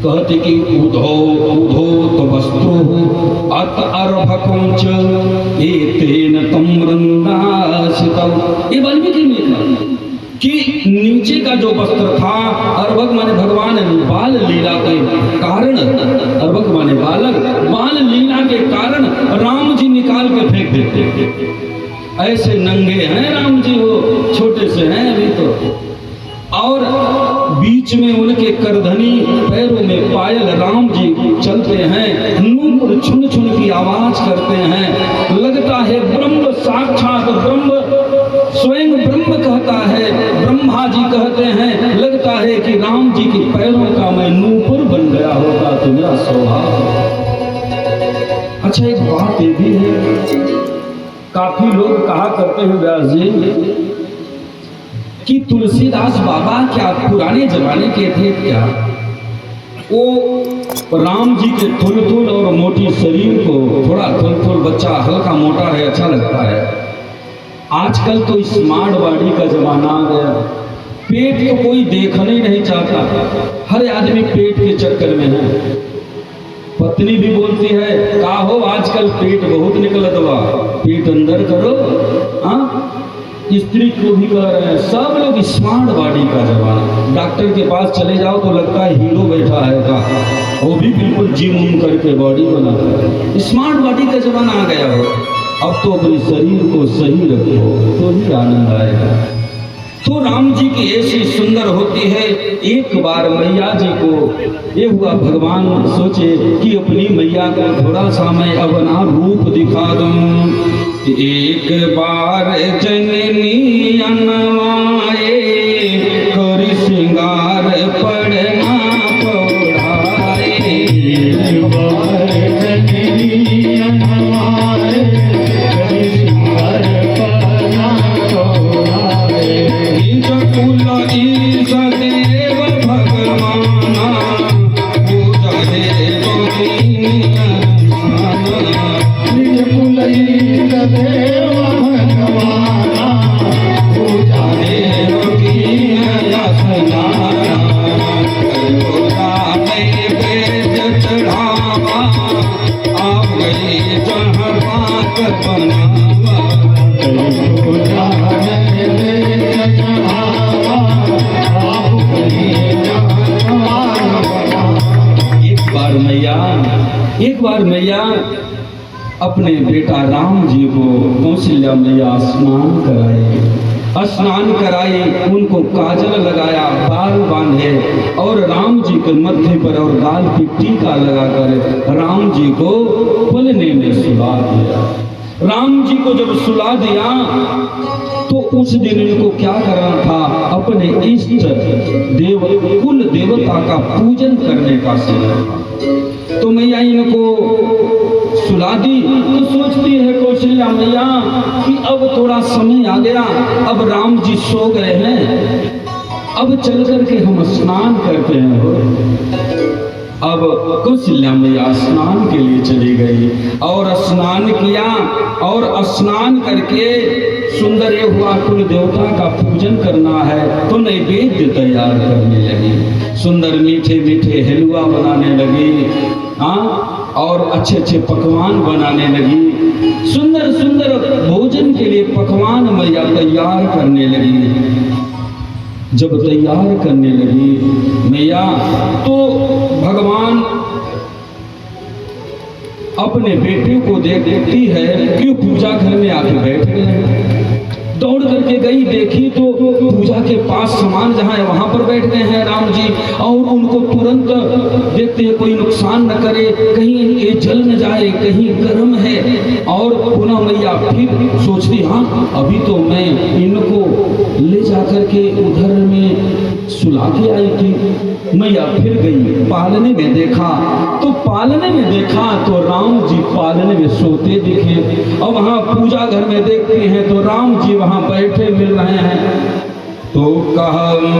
कहते कि उधो उधो तो वस्त्रो अत अर्भकुंच एतेन तम्रन्दासितौ। ये वाल्मीकि में था कि नीचे का जो वस्त्र था, अर्भक माने भगवान बाल लीला के कारण, अर्भक माने बालक, बाल लीला के कारण राम जी निकाल के फेंक देते। ऐसे नंगे हैं राम जी, वो छोटे से हैं अभी तो, और बीच में उनके करधनी, पैरों में पायल, राम जी चलते हैं, नूपुर छुन छुन की आवाज करते हैं, लगता है ब्रह्म साक्षात ब्रह्म, स्वयं ब्रह्म कहता है, ब्रह्मा जी कहते हैं, लगता है कि राम जी के पैरों का मैं नूपुर बन गया होगा तो मेरा स्वभाव। अच्छा, एक बात ये भी है, काफी लोग कहा करते हैं व्यास जी कि तुलसीदास बाबा क्या पुराने जमाने के थे क्या, वो राम जी के थुल और मोटी शरीर को, थोड़ा थुल बच्चा हल्का मोटा रहे अच्छा लगता है। आजकल तो स्मार्ट बॉडी का जमाना आ गया, पेट तो कोई देखना ही नहीं चाहता, हर आदमी पेट के चक्कर में है। पत्नी भी बोलती है, का हो आजकल पेट बहुत निकलत बा, पेट अंदर करो। हाँ, स्त्री को भी कह रहे हैं, सब लोग स्मार्ट बॉडी का जमाना। डॉक्टर के पास चले जाओ तो लगता है हीरो बैठा है का, वो भी बिल्कुल जिम करके बॉडी बनाता है। स्मार्ट बॉडी का जमाना आ गया हो। अब तो अपने शरीर को सही रखो तो ही आनंद आएगा। तो राम जी की ऐसी सुंदर होती है। एक बार मैया जी को ये हुआ, भगवान सोचे कि अपनी मैया को थोड़ा सा मैं अपना रूप दिखा दूं। एक बार जननी अनवाए कर श्रृंगार पड़ना पौड़ाए। एक बार जननी अनवाए कर श्रृंगार पड़ना पौड़ाए। कुल सदेव भगवाना पूजा देव देव भगवाना पूजा देव की असनाना। वेद चढ़ावा आप गई जहाँ बात बनावा। एक बार मैया अपने बेटा राम जी को कौशल्या मैया स्नान कराई, उनको काजल लगाया, बाल बांधे और राम जी के मत्थे पर और गाल पे टीका लगाकर राम जी को पलने में सुला दिया। राम जी को जब सुला दिया तो उस दिन इनको क्या करना था, अपने इष्ट देव कुल देवता का पूजन करने का समय था। तो मैया इनको सुला दी तो सोचती है कौशल्या मैया कि अब थोड़ा समय आ गया, अब राम जी सो गए हैं, अब चल करके हम स्नान करते हैं। अब कौशल्या मैया स्नान के लिए चली गई और स्नान किया और स्नान करके सुंदर ये हुआ, कुल देवता का पूजन करना है तो नैवेद्य तैयार करने लगी। सुंदर मीठे मीठे हलवा बनाने लगी, हाँ, और अच्छे अच्छे पकवान बनाने लगी। सुंदर सुंदर भोजन के लिए पकवान मैया तैयार करने लगी। जब तैयार करने लगी मैया तो भगवान अपने बेटे को देखती है कि पूजा घर में आके बैठ गए। दौड़ करके गई, देखी तो पूजा के पास सामान जहाँ है वहां पर बैठ गए हैं राम जी, और उनको तुरंत देखते हैं कोई नुकसान न करे, कहीं ये जल न जाए, कहीं गर्म है। और पुनः मैया फिर सोचती, हाँ अभी तो मैं इनको ले जाकर के उधर में सुला के आई थी। मैया फिर गई, पालने में देखा तो राम जी पालने में सोते दिखे, और वहाँ पूजा घर में देखते हैं तो राम जी वहाँ बैठे मिल रहे हैं। तो कहम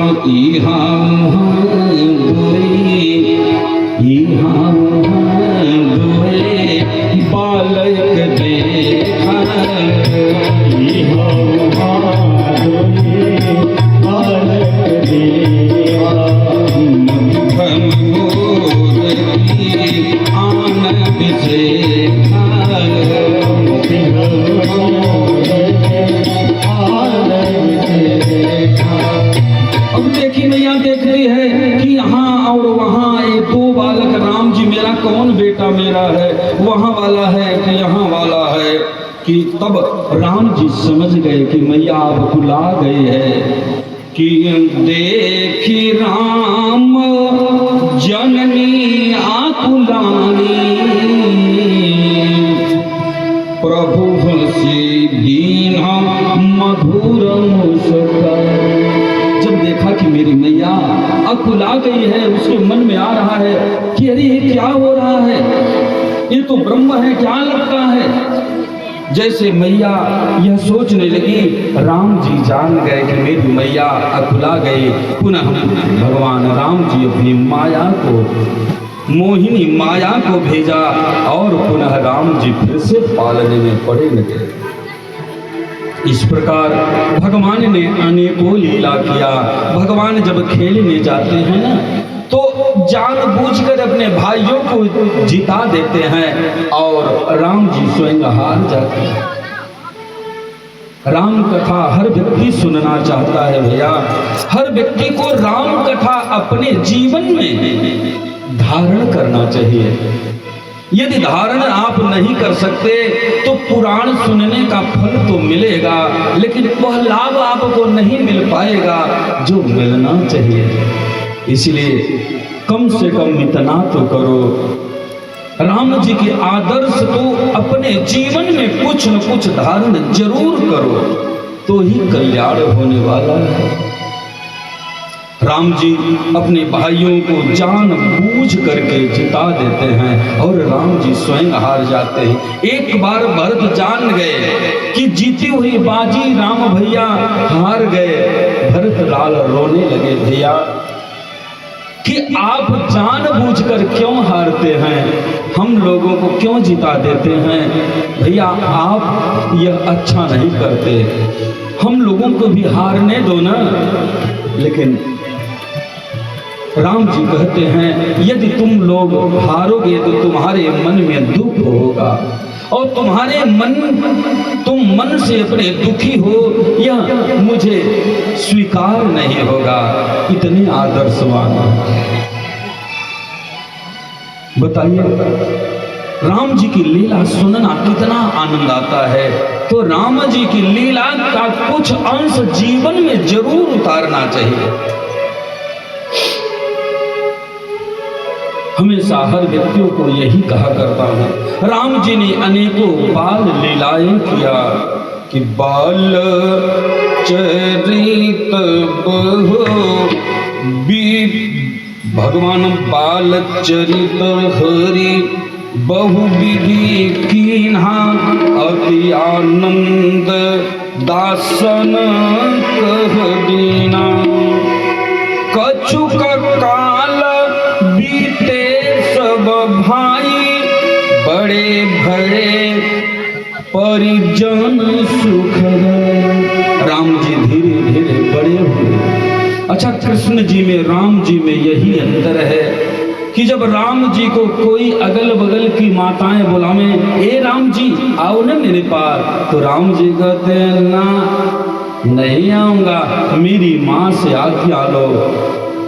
दुए बालक देखा, बालक देखा, मेरा कौन बेटा मेरा है, वहाँ वाला है कि यहाँ वाला है। कि तब राम जी समझ गए कि मैया आप बुला गए हैं। कि देखी राम जननी आकुलानी, प्रभु हंसी दीना मधुर मुस्कान। जब देखा कि मेरी मैया अकुला गई है, उसके मन में आ रहा है कि अरे ये क्या हो रहा है, ये तो ब्रह्म है, क्या लगता है। जैसे मैया यह सोचने लगी, राम जी जान गए कि मेरी मैया अकुला गई। पुनः भगवान राम जी अपनी माया को, मोहिनी माया को भेजा और पुनः राम जी फिर से पालने में पड़े लगे। इस प्रकार भगवान ने अनेकों लीला किया। भगवान जब खेलने जाते हैं ना, तो जानबूझकर अपने भाइयों को जिता देते हैं और राम जी स्वयं हार जाते हैं। राम कथा हर व्यक्ति सुनना चाहता है भैया। हर व्यक्ति को राम कथा अपने जीवन में धारण करना चाहिए। यदि धारण आप नहीं कर सकते तो पुराण सुनने का फल तो मिलेगा, लेकिन वह लाभ आपको नहीं मिल पाएगा जो मिलना चाहिए। इसलिए कम से कम इतना तो करो, राम जी के आदर्श तो अपने जीवन में कुछ न कुछ धारण जरूर करो, तो ही कल्याण होने वाला है। राम जी अपने भाइयों को जानबूझ करके जिता देते हैं और राम जी स्वयं हार जाते हैं। एक बार भरत जान गए कि जीती हुई बाजी राम भैया हार गए। भरत लाल रोने लगे, भैया कि आप जानबूझकर क्यों हारते हैं, हम लोगों को क्यों जिता देते हैं। भैया आप यह अच्छा नहीं करते, हम लोगों को भी हारने दो ना। लेकिन राम जी कहते हैं, यदि तुम लोग हारोगे तो तुम्हारे मन में दुख होगा और तुम मन से अपने दुखी हो, यह मुझे स्वीकार नहीं होगा। इतने आदर्शवान बताइए, राम जी की लीला सुनना कितना आनंद आता है। तो राम जी की लीला का कुछ अंश जीवन में जरूर उतारना चाहिए। हमेशा हर व्यक्तियों को यही कहा करता हूँ, राम जी ने अनेकों बाल लीलाएं किया कि बाल चरित भगवान बाल चरित हरि बहु विधि कीन्हा, अति आनंद दासन कह दीना। कछुक काल बीते सब भाई, बड़े भरे परिजन सुख। राम जी धीरे धीरे बड़े हुए। अच्छा, कृष्ण जी में राम जी में यही अंतर है कि जब राम जी को कोई अगल बगल की माताएं बुलावे, ए राम जी आओ ना मेरे पास, तो राम जी कहते हैं ना, नहीं आऊंगा, मेरी माँ से आज्ञा लो।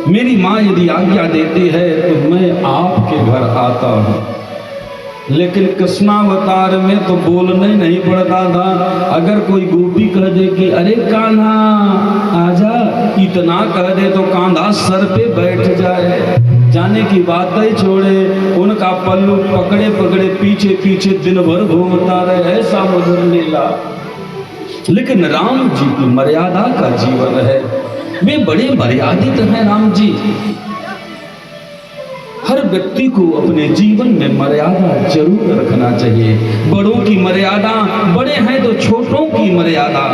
मेरी माँ यदि आज्ञा देती है तो मैं आपके घर आता हूँ। लेकिन कृष्णावतार में तो बोलना ही नहीं पड़ता था। अगर कोई गोपी कह दे कि अरे कान्हा आजा, इतना कह दे तो कांधा सर पे बैठ जाए। जाने की बात ही छोड़े, उनका पल्लू पकड़े पकड़े पीछे पीछे दिन भर घूमता रहे, ऐसा मधुर लीला। लेकिन राम जी की मर्यादा का जीवन है, वे बड़े मर्यादित हैं राम जी। हर व्यक्ति को अपने जीवन में मर्यादा जरूर रखना चाहिए। बड़ों की मर्यादा, बड़े हैं तो छोटों की मर्यादा,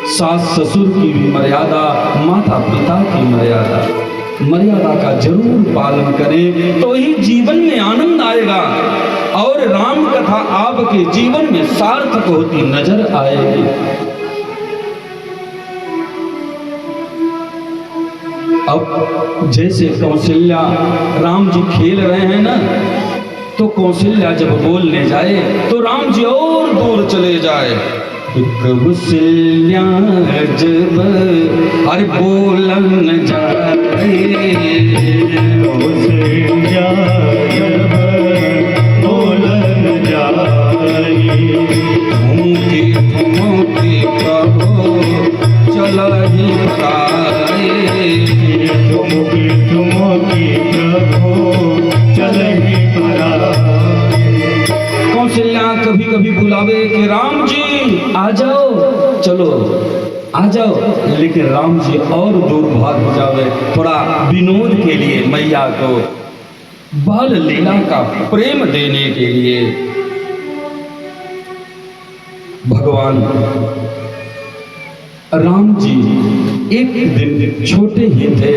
सास ससुर की भी मर्यादा, माता पिता की मर्यादा, मर्यादा का जरूर पालन करें तो ही जीवन में आनंद आएगा और राम कथा आपके जीवन में सार्थक होती नजर आएगी। अब जैसे कौशल्या राम जी खेल रहे हैं ना, तो कौशल्या जब बोलने जाए तो राम जी और दूर चले जाए। कौशल्या जब अरे बोलन जाए, कौशल्या कभी बुलावे कि राम जी आ जाओ, चलो आ जाओ, लेकिन राम जी और दूर भाग जावे थोड़ा विनोद के लिए, मैया को बाल लीला का प्रेम देने के लिए। भगवान राम जी एक दिन छोटे ही थे,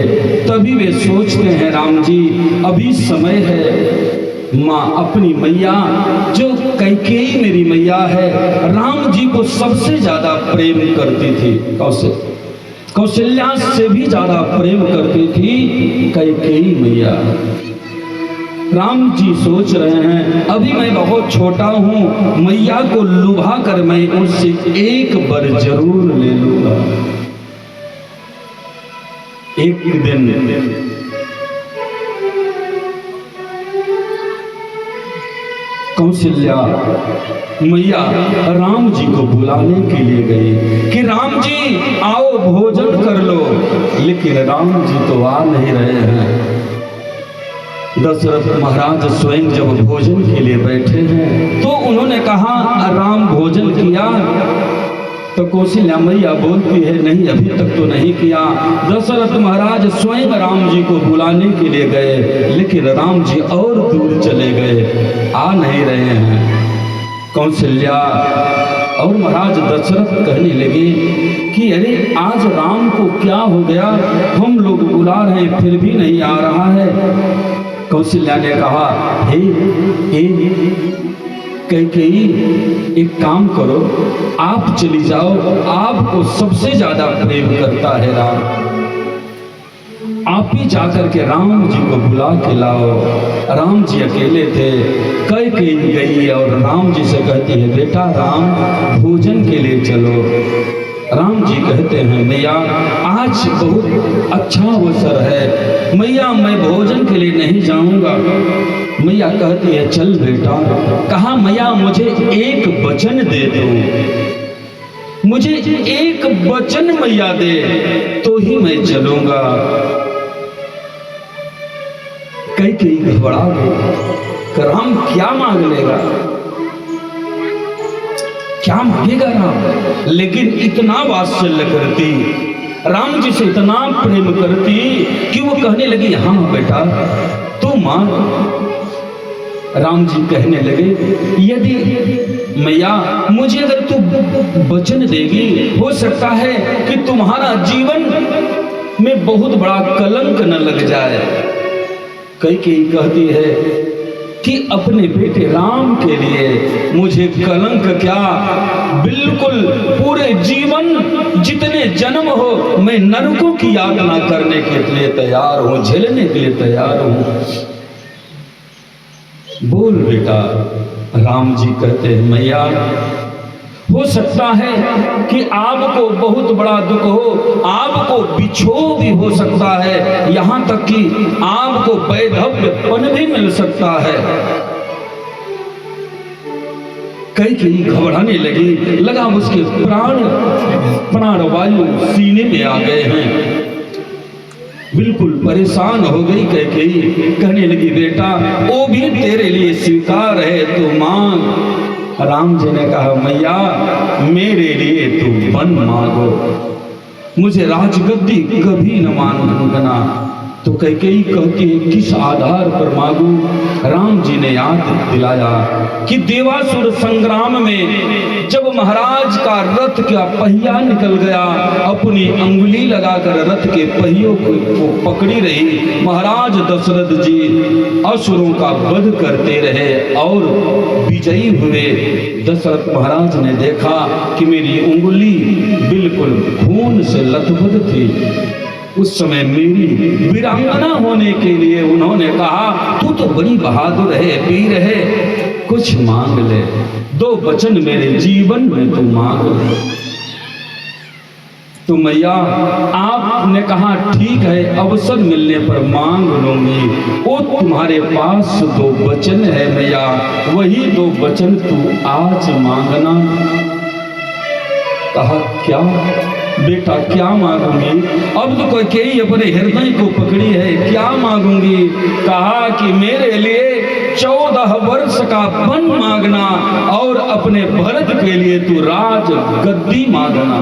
तभी वे सोचते हैं राम जी अभी समय है, माँ अपनी मैया जो कैकेयी मेरी मैया है, राम जी को सबसे ज्यादा प्रेम करती थी, कौशल्या से भी ज्यादा प्रेम करती थी कैकेयी मैया। राम जी सोच रहे हैं अभी मैं बहुत छोटा हूं, मैया को लुभा कर मैं उससे एक बार जरूर ले लूंगा। एक दिन कौशल्या मैया राम जी को बुलाने के लिए गई कि राम जी आओ भोजन कर लो, लेकिन राम जी तो आ नहीं रहे हैं। दशरथ महाराज स्वयं जब भोजन के लिए बैठे हैं तो उन्होंने कहा राम भोजन किया? तो कौशल्या मैया बोलती है नहीं अभी तक तो नहीं किया। दशरथ महाराज स्वयं राम जी को बुलाने के लिए गए, लेकिन राम जी और दूर चले गए, आ नहीं रहे हैं। कौशल्या और महाराज दशरथ कहने लगे कि अरे आज राम को क्या हो गया, हम लोग बुला रहे हैं फिर भी नहीं आ रहा है। कौशल्या ने कहा हे कैकेयी एक काम करो, आप चली जाओ, आपको सबसे ज्यादा प्रेम करता है राम, आप ही जाकर के राम जी को बुला के लाओ। राम जी अकेले थे, कैकेयी गई और राम जी से कहती है बेटा राम भोजन के लिए चलो। राम जी कहते हैं मैया आज बहुत अच्छा अवसर है, मैया मैं भोजन के लिए नहीं जाऊंगा। मैया कहती है चल बेटा। कहा मैया मुझे एक वचन दे दो, मुझे एक वचन मैया दे तो ही मैं चलूंगा। कैकेयी घबरा गई, राम क्या मांग लेगा, क्या मांगेगा राम, लेकिन इतना वात्सल्य करती, राम जी से इतना प्रेम करती कि वो कहने लगी हाँ बेटा तू मांग। राम जी कहने लगे यदि मैया मुझे अगर तू वचन देगी, हो सकता है कि तुम्हारा जीवन में बहुत बड़ा कलंक न लग जाए। कैकेयी कहती है कि अपने बेटे राम के लिए मुझे कलंक क्या, बिल्कुल पूरे जीवन जितने जन्म हो मैं नरकों की यातना करने के लिए तैयार हूं, झेलने के लिए तैयार हूं। बोल बेटा। राम जी कहते हैं मैया हो सकता है कि आपको बहुत बड़ा दुख हो, आपको बिछोह भी हो सकता है, यहां तक कि आपको वैधव्यपन भी मिल सकता है। कैकेयी घबराने लगी, लगा उसके प्राण वायु सीने में आ गए हैं, बिल्कुल परेशान हो गई कैकेयी। कहने लगी बेटा वो भी तेरे लिए स्वीकार है, तू मांग। राम जी ने कहा मैया मेरे लिए तू वन मांगो, मुझे राजगद्दी कभी न मांगना। तो कैकेयी कहती है किस आधार पर मांगू? राम जी ने याद दिलाया कि देवासुर संग्राम में जब महाराज का रथ का पहिया निकल गया, अपनी अंगुली लगाकर रथ के पहियों को पकड़ी रही महाराज दशरथ जी असुरों का वध करते रहे और विजयी हुए। दशरथ महाराज ने देखा कि मेरी उंगली बिल्कुल खून से लथपथ थी। उस समय मेरी वीरांगना होने के लिए उन्होंने कहा तू तो बड़ी बहादुर है, वीर है, कुछ मांग ले, दो वचन मेरे जीवन में तू मांग ले। तो मैया आपने कहा ठीक है अवसर मिलने पर मांग लूंगी। वो तुम्हारे पास दो वचन है मैया, वही दो वचन तू आज मांगना। कहा क्या बेटा क्या मांगूंगी? अब तो कैकेयी अपने हृदय को पकड़ी है, क्या मांगूंगी? कहा कि मेरे लिए 14 वर्ष का वन मांगना और अपने भरत के लिए तू राज गद्दी मांगना।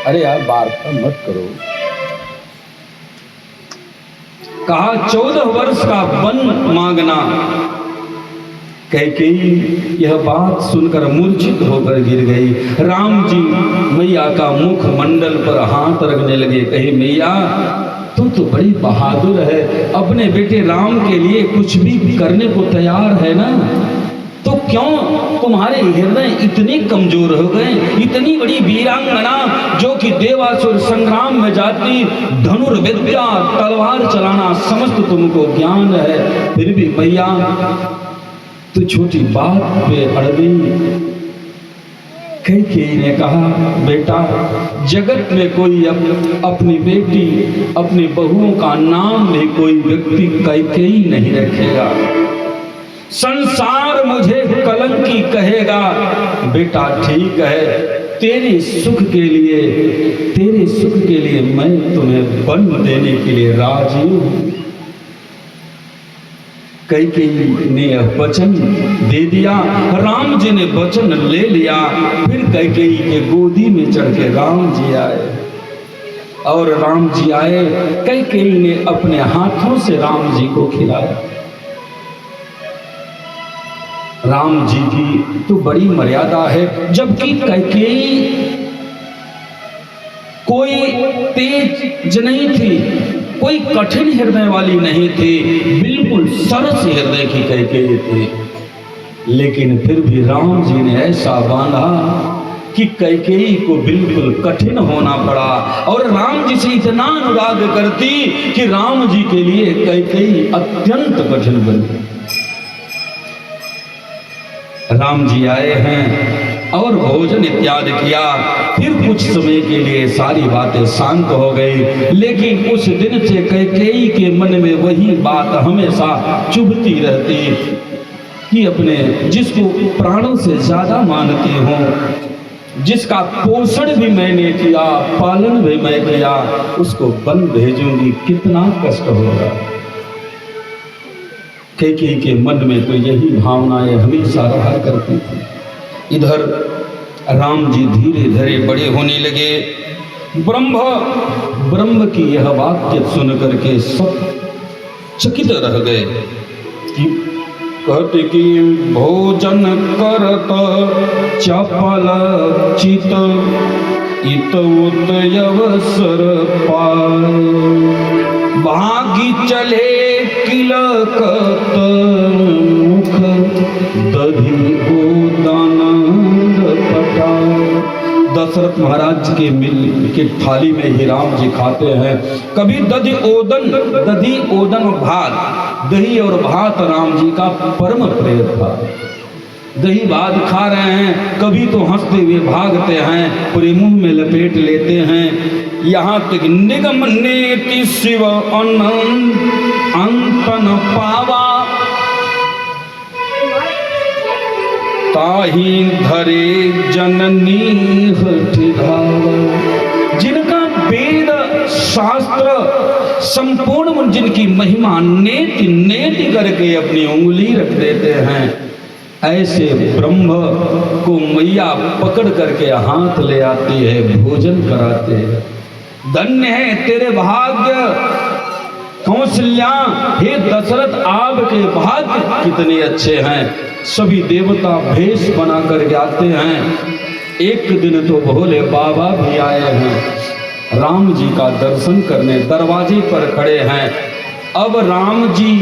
अरे यार वार्ता मत करो। कहा 14 वर्ष का वन मांगना। कैकेयी यह बात सुनकर मूर्छित होकर गिर गई। राम जी मैया का मुख मंडल पर हाथ रखने लगे, कहे मैया तू तो बड़ी बहादुर है, अपने बेटे राम के लिए कुछ भी करने को तैयार है ना, तो क्यों तुम्हारे हृदय इतने कमजोर हो गए? इतनी बड़ी वीरांगना जो कि देवासुर संग्राम में जाती, धनुर्विद्या तलवार चलाना समस्त तुमको ज्ञान है, फिर भी मैया तो छोटी बात पे अड़ गई। कैकेयी ने कहा बेटा जगत में कोई अपनी बेटी अपनी बहुओं का नाम भी कोई व्यक्ति कैकेयी नहीं रखेगा, संसार मुझे कलंकी कहेगा। बेटा ठीक है, तेरे सुख के लिए मैं तुम्हें वन देने के लिए राजी हूं। कैकेयी ने वचन दे दिया, राम जी ने वचन ले लिया। फिर कैकेयी के गोदी में चढ़ के राम जी आए और राम जी आए, कैकेयी ने अपने हाथों से राम जी को खिलाया। राम जी की तो बड़ी मर्यादा है, जबकि कैकेयी कोई तेज नहीं थी, कोई कठिन हृदय वाली नहीं थी, बिल्कुल सरस हृदय की कैकेयी थी। लेकिन फिर भी राम जी ने ऐसा बांधा कि कैकेयी को बिल्कुल कठिन होना पड़ा और राम जी से इतना अनुराग करती कि राम जी के लिए कैकेयी अत्यंत कठिन बनी। राम जी आए हैं और भोजन इत्यादि किया। फिर कुछ समय के लिए सारी बातें शांत हो गई, लेकिन उस दिन से कैकेयी के मन में वही बात हमेशा चुभती रहती कि अपने जिसको प्राणों से ज्यादा मानती हूँ, जिसका पोषण भी मैंने किया, पालन भी मैं किया, उसको वन भेजूंगी, कितना कष्ट होगा। कैकेयी के मन में तो यही भावनाएं हमेशा रहा करती थी। इधर राम जी धीरे धीरे बड़े होने लगे। ब्रह्म की यह वाक्य सुन करके सब चकित रह गए कि कहते कि भोजन करत चपल चित इत उत अवसर पाए, भागी चले किलकत मुख दधि ओदनंद पटा। दशरथ महाराज के मिल के थाली में ही राम जी खाते हैं। कभी दधि ओदन भात, दही और भात राम जी का परम प्रिय था। दही भात खा रहे हैं, कभी तो हंसते हुए भागते हैं, पूरे मुंह में लपेट लेते हैं। यहाँ तक निगम नेति शिव अनंत अंतन पावा, ताही धरे जननी हठिधावा। जिनका वेद शास्त्र संपूर्ण, जिनकी महिमा नेति नेति करके अपनी उंगली रख देते हैं, ऐसे ब्रह्म को मैया पकड़ करके हाथ ले आती है, भोजन कराते हैं। धन्य है तेरे भाग्य कौशल्या, हे दशरथ आपके भाग्य कितने अच्छे हैं। सभी देवता भेष बना करके आते हैं। एक दिन तो भोले बाबा भी आए हैं, राम जी का दर्शन करने दरवाजे पर खड़े हैं। अब राम जी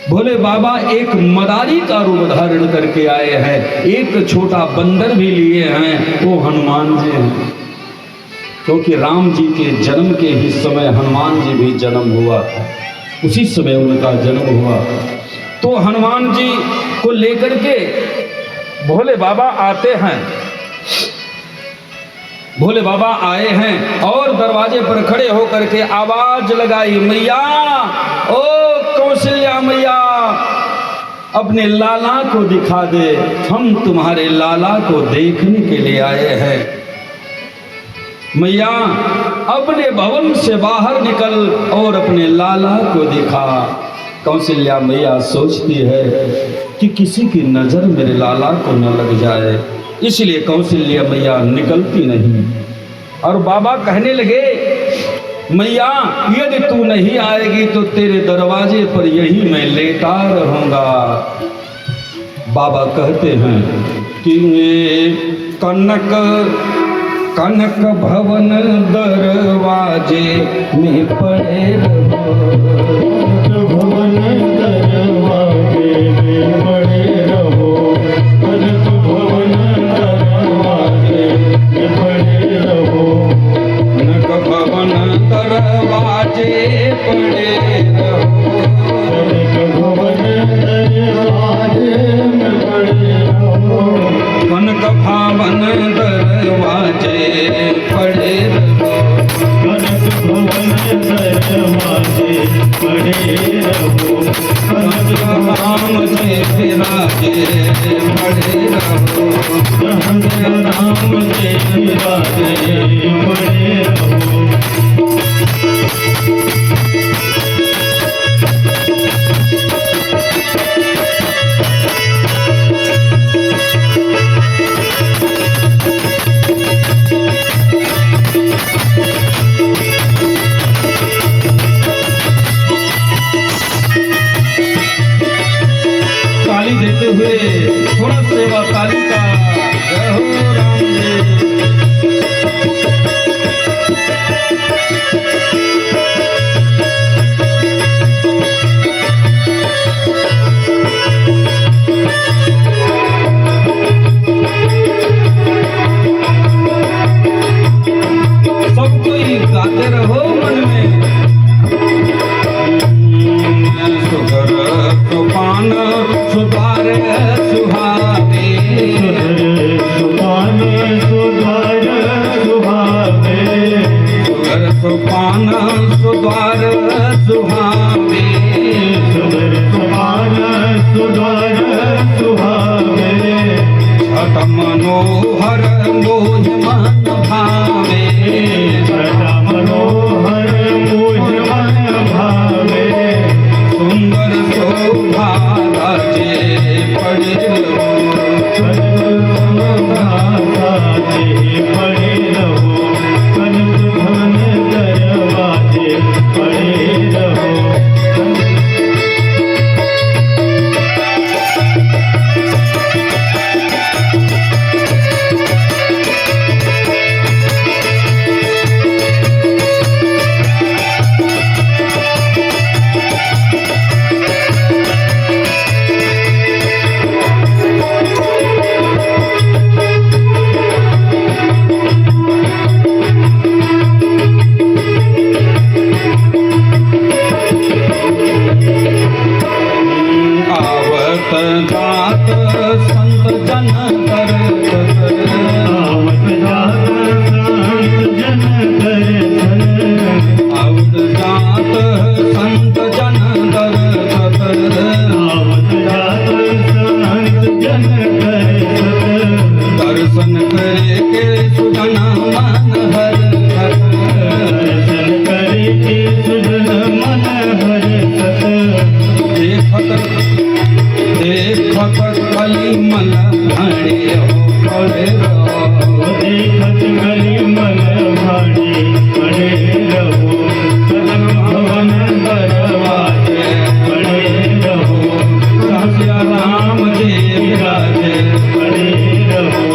भोले बाबा एक मदारी का रूप धारण करके आए हैं, एक छोटा बंदर भी लिए हैं, वो हनुमान जी हैं। क्योंकि राम जी के जन्म के ही समय हनुमान जी भी जन्म हुआ था, उसी समय उनका जन्म हुआ। तो हनुमान जी को लेकर के भोले बाबा आते हैं। भोले बाबा आए हैं और दरवाजे पर खड़े होकर के आवाज लगाई, मैया ओ कौशल्या मैया, अपने लाला को दिखा दे, हम तुम्हारे लाला को देखने के लिए आए हैं। मैया अपने भवन से बाहर निकल और अपने लाला को देखा। कौशल्या मैया सोचती है कि किसी की नजर मेरे लाला को न लग जाए, इसलिए कौशल्या मैया निकलती नहीं। और बाबा कहने लगे, मैया यदि तू नहीं आएगी तो तेरे दरवाजे पर यही मैं लेटा रहूंगा। बाबा कहते हैं कि कनक कनक भवन दरवाजे में पड़े रहो, भवन दरवाजे में पड़े रहो, कनक भवन दरवाजे में पड़े रहो, कनक भवन दरवाजे पड़े रहो, कनक भवन दरवाजे में पड़े रहो, कनक भवन दरवाजे पड़े रहो, कनक भवन दरवाजे पड़े रहो, कनक राम से विराजे पड़े रहो, कनक राम के विराजे पड़े रहो। ताली देते हुए थोड़ा सेवा ताली का जय हो राम जी। सब कोई गाते रहो मन में, सुधर सुपान सुधार सुहावे, सुपान सुधार सुहावे, सुधर सुपान सुधार सुहावे, सुधर सुपान सुधार सुहावे, छठ मनोहर मोह मन भावे, छठ मनोहर मोह मन भावे, सुंदर शोभा राजे पड़े रहो, दरवाजे पड़े रहो, कनक भवन दरवाजे पड़े रहो। आवत जात संत जन दर्शन, आवत जात संत जन दर्शन, आवत जात संत जन दर्शन, आवत जात संत जन दर्शन, दर्शन करे के सुजन मन हर हर, दर्शन करे के सुजन मन हर्षत, देखत कलिमल भणे हो पड़े रहो, देखत कलिमल भाड़ी पड़े रहो, कनक भवन दरवाजे पड़े रहो, राजा राम जी विराजे पड़े रहो।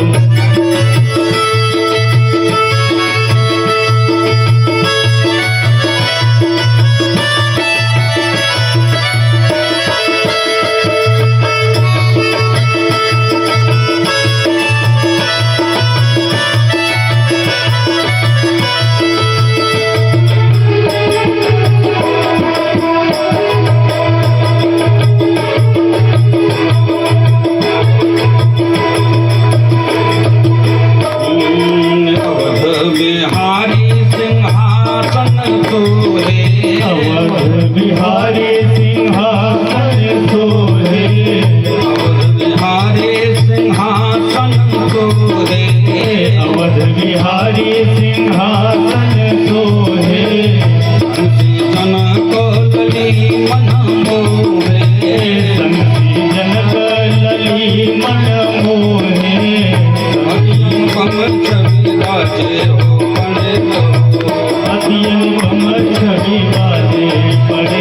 बिहारी सिंहा सिंहासन सोहे संसी जन को लली मन मोहे संसी जनक लली मन मोहे अतियम छवि राजे हो पड़े रहो अतियम छवि बाजे पड़े